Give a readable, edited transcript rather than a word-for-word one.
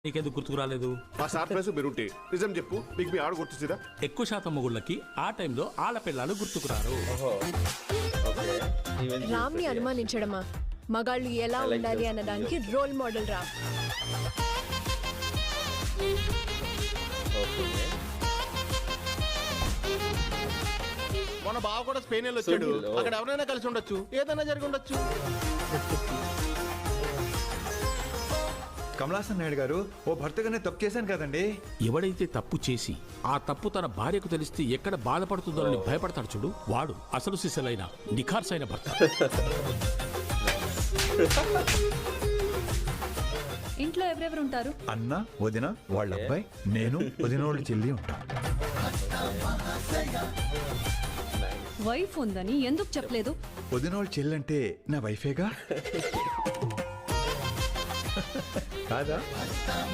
నీకెందుకు గుర్తుకు రాలేదు? ఆ సర్ప్రైజ్ మీరుంటే నిజం చెప్పు, మీకు మీ ఆడ గుర్తొచ్చిందా? ఎక్కువ శాతం మొగుళ్ళకి ఆ టైంలో ఆళ్ళ పిల్లలు గుర్తుకురారు. రామ్ ని అనుమానించడమా? మగాళ్ళు ఎలా ఉండాలి అన్నదానికి రోల్ మోడల్ రామ్. మన బావ కూడా స్పెయిన్ వెళ్ళి వచ్చాడు. అక్కడ ఎవరైనా కలిసి ఉండొచ్చు, ఏదైనా జరిగి ఉండొచ్చు. కమలాసన్ నాయుడు గారు, ఓ భర్తగానే తప్పు చేశాను కదండి. ఎవడైతే తప్పు చేసి ఆ తప్పు తన భార్యకు తెలిస్తే ఎక్కడ బాధపడుతుందోనని భయపడతాడు చూడు, వాడు అసలు సిసలైన నిఖార్సైన భర్త. ఇంట్లో ఎవరెవరు ఉంటారు? అన్న, వదిన, వాళ్ళ అబ్బాయి, నేను, వదినోళ్ళు చెల్లి ఉంటాం. వైఫ్ ఉందని ఎందుకు చెప్పలేదు? వదినోళ్ళు చెల్లి అంటే నా వైఫేగా కాదా?